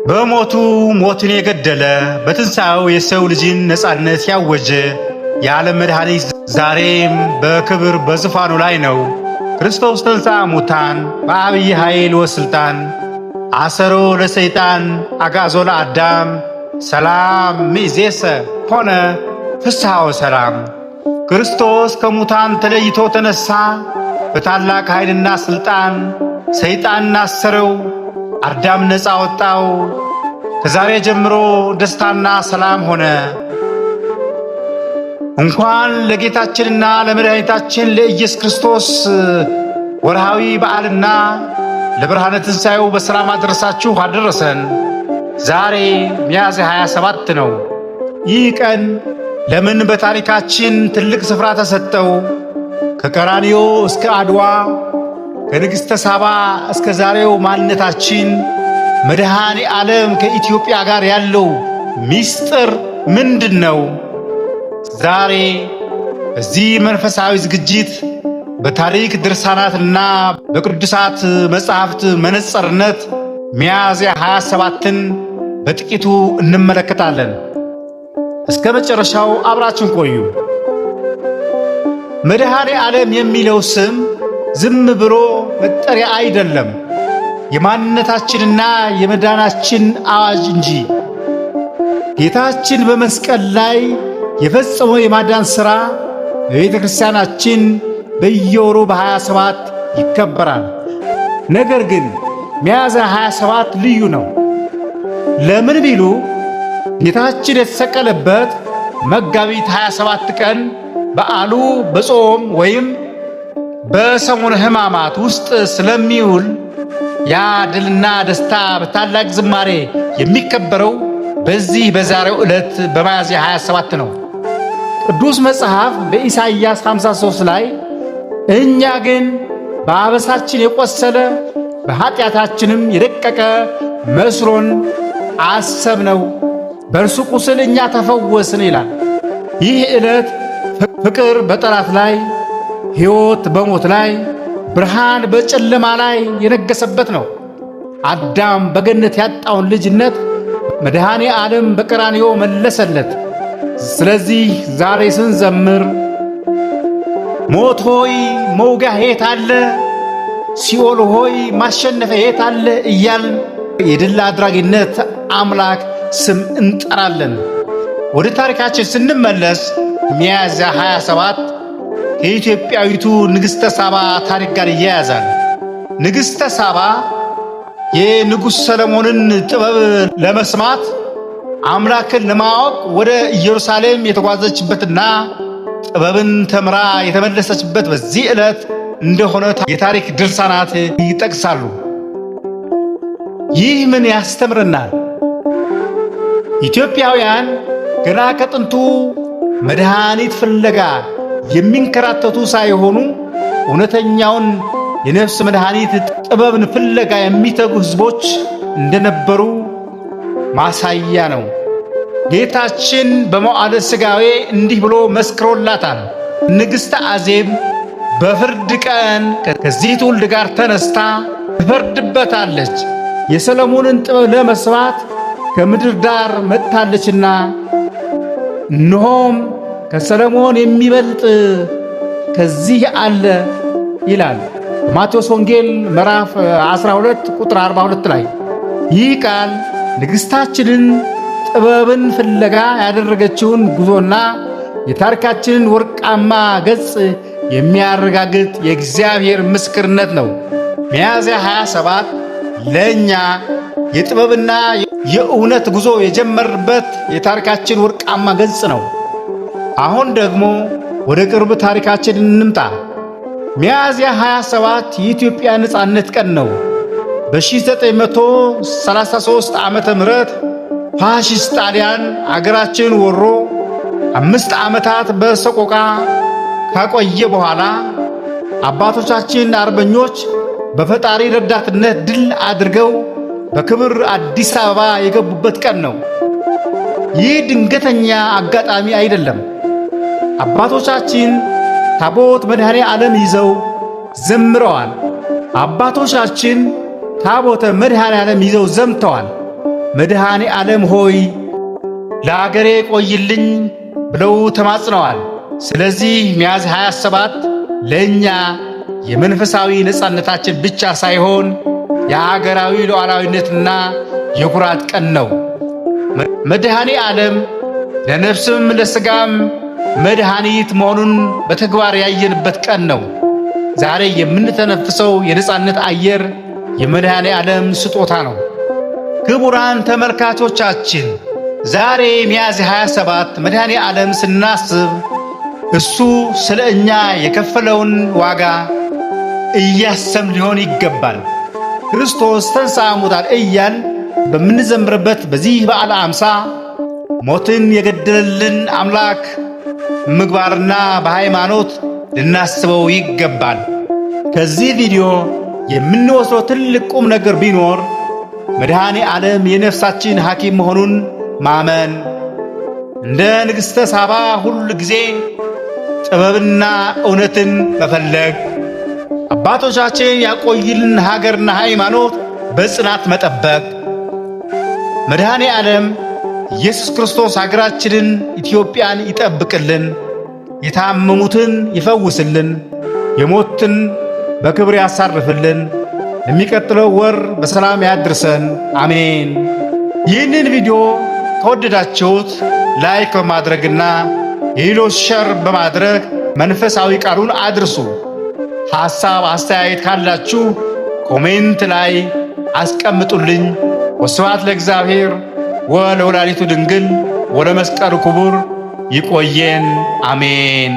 በሞቱ ሞትን የገደለ በትንሣኤው የሰው ልጅን ነጻነት ያወጀ የዓለም መድኃኒት ዛሬም በክብር በዙፋኑ ላይ ነው። ክርስቶስ ተንሥአ እሙታን በዐቢይ ኃይል ወሥልጣን አሰሮ ለሰይጣን አግዓዞ ለአዳም ሰላም ሚእዜሰ ኮነ ፍስሐ ወሰላም። ክርስቶስ ከሙታን ተለይቶ ተነሣ። በታላቅ ኃይልና ሥልጣን ሰይጣንን አሰረው፣ አዳም ነፃ ወጣው። ከዛሬ ጀምሮ ደስታና ሰላም ሆነ። እንኳን ለጌታችንና ለመድኃኒታችን ለኢየሱስ ክርስቶስ ወርሃዊ በዓልና ለብርሃነ ትንሣኤው በሰላም አደረሳችሁ አደረሰን። ዛሬ ሚያዝያ 27 ነው። ይህ ቀን ለምን በታሪካችን ትልቅ ስፍራ ተሰጠው? ከቀራንዮ እስከ አድዋ፣ ከንግሥተ ሳባ እስከ ዛሬው ማንነታችን መድኃኔ ዓለም ከኢትዮጵያ ጋር ያለው ምስጢር ምንድን ነው? ዛሬ በዚህ መንፈሳዊ ዝግጅት በታሪክ ድርሳናትና በቅዱሳት መጻሕፍት መነጽርነት ሚያዝያ 27ን በጥቂቱ እንመለከታለን። እስከ መጨረሻው አብራችን ቆዩ። መድኃኔ ዓለም የሚለው ስም ዝም ብሎ መጠሪያ አይደለም፣ የማንነታችንና የመዳናችን አዋጅ እንጂ። ጌታችን በመስቀል ላይ የፈጸመው የማዳን ሥራ በቤተ ክርስቲያናችን በየወሩ በ27 ይከበራል። ነገር ግን ሚያዝያ 27 ልዩ ነው። ለምን ቢሉ ጌታችን የተሰቀለበት መጋቢት 27 ቀን በዓሉ በጾም ወይም በሰሙነ ሕማማት ውስጥ ስለሚውል ያ ድልና ደስታ በታላቅ ዝማሬ የሚከበረው በዚህ በዛሬው ዕለት በሚያዝያ 27 ነው። ቅዱስ መጽሐፍ በኢሳይያስ 53 ላይ እኛ ግን በአበሳችን የቆሰለ በኀጢአታችንም የደቀቀ መስሎን አሰብነው፣ በእርሱ ቁስል እኛ ተፈወስን ይላል። ይህ ዕለት ፍቅር በጠላት ላይ፣ ሕይወት በሞት ላይ፣ ብርሃን በጨለማ ላይ የነገሰበት ነው። አዳም በገነት ያጣውን ልጅነት መድኃኔ ዓለም በቀራንዮ መለሰለት። ስለዚህ ዛሬ ስንዘምር ሞት ሆይ መውጊያ የት አለ? ሲኦል ሆይ ማሸነፊያ የት አለ? እያልን የድል አድራጊነት አምላክ ስም እንጠራለን። ወደ ታሪካችን ስንመለስ ሚያዝያ 27 ከኢትዮጵያዊቱ ንግሥተ ሳባ ታሪክ ጋር ይያያዛል። ንግሥተ ሳባ የንጉሥ ሰለሞንን ጥበብ ለመስማት አምላክን ለማወቅ ወደ ኢየሩሳሌም የተጓዘችበትና ጥበብን ተምራ የተመለሰችበት በዚህ ዕለት እንደሆነ የታሪክ ድርሳናት ይጠቅሳሉ። ይህ ምን ያስተምረናል? ኢትዮጵያውያን ገና ከጥንቱ መድኃኒት ፍለጋ የሚንከራተቱ ሳይሆኑ እውነተኛውን የነፍስ መድኃኒት ጥበብን ፍለጋ የሚተጉ ሕዝቦች እንደነበሩ ማሳያ ነው። ጌታችን በመዋዕለ ሥጋዌ እንዲህ ብሎ መስክሮላታል። ንግሥተ አዜብ በፍርድ ቀን ከዚህ ትውልድ ጋር ተነስታ ትፈርድበታለች፣ የሰለሞንን ጥበብ ለመስማት ከምድር ዳር መጥታለችና እነሆም ከሰለሞን የሚበልጥ ከዚህ አለ ይላል በማቴዎስ ወንጌል ምዕራፍ 12 ቁጥር 42 ላይ። ይህ ቃል ንግሥታችንን ጥበብን ፍለጋ ያደረገችውን ጉዞና የታሪካችንን ወርቃማ ገጽ የሚያረጋግጥ የእግዚአብሔር ምስክርነት ነው። ሚያዝያ 27 ለእኛ የጥበብና የእውነት ጉዞ የጀመርበት የታሪካችን ወርቃማ ገጽ ነው። አሁን ደግሞ ወደ ቅርብ ታሪካችን እንምጣ። ሚያዝያ 27 የኢትዮጵያ ነጻነት ቀን ነው። በ1933 ዓመተ ምህረት ፋሺስት ጣሊያን አገራችን ወሮ 5 ዓመታት በሰቆቃ ካቆየ በኋላ አባቶቻችን አርበኞች በፈጣሪ ረዳትነት ድል አድርገው በክብር አዲስ አበባ የገቡበት ቀን ነው። ይህ ድንገተኛ አጋጣሚ አይደለም። አባቶቻችን ታቦት መድኃኔ ዓለም ይዘው ዘምረዋል። አባቶቻችን ታቦተ መድኃኔ ዓለም ይዘው ዘምተዋል። መድኃኔ ዓለም ሆይ ለአገሬ ቆይልኝ ብለው ተማጽነዋል። ስለዚህ ሚያዝያ 27 ለእኛ የመንፈሳዊ ነጻነታችን ብቻ ሳይሆን የአገራዊ ሉዓላዊነትና የኩራት ቀን ነው። መድኃኔ ዓለም ለነፍስም ለሥጋም መድኃኒት መሆኑን በተግባር ያየንበት ቀን ነው። ዛሬ የምንተነፍሰው የነጻነት አየር የመድኃኔ ዓለም ስጦታ ነው። ክቡራን ተመልካቾቻችን ዛሬ ሚያዝያ 27 መድኃኔ ዓለም ስናስብ እሱ ስለ እኛ የከፈለውን ዋጋ እያሰብን ሊሆን ይገባል። ክርስቶስ ተንሥአ እሙታን እያል በምንዘምርበት በዚህ በዓለ ሃምሳ ሞትን የገደለልን አምላክ ምግባርና በሃይማኖት ልናስበው ይገባል። ከዚህ ቪዲዮ የምንወስደው ትልቅ ቁም ነገር ቢኖር መድኃኔ ዓለም የነፍሳችን ሐኪም መሆኑን ማመን፣ እንደ ንግሥተ ሳባ ሁል ጊዜ ጥበብና እውነትን መፈለግ፣ አባቶቻችን ያቆይልን ሀገርና ሃይማኖት በጽናት መጠበቅ። መድኃኔ ዓለም ኢየሱስ ክርስቶስ ሀገራችንን ኢትዮጵያን ይጠብቅልን፣ የታመሙትን ይፈውስልን፣ የሞትን በክብር ያሳርፍልን፣ የሚቀጥለው ወር በሰላም ያድርሰን። አሜን። ይህንን ቪዲዮ ከወደዳችሁት ላይክ በማድረግና የሌሎች ሸር በማድረግ መንፈሳዊ ቃሉን አድርሱ። ሐሳብ አስተያየት ካላችሁ ኮሜንት ላይ አስቀምጡልኝ። ወስብሐት ለእግዚአብሔር ወለወላዲቱ ድንግል ወለመስቀሉ ክቡር። ይቆየን። አሜን።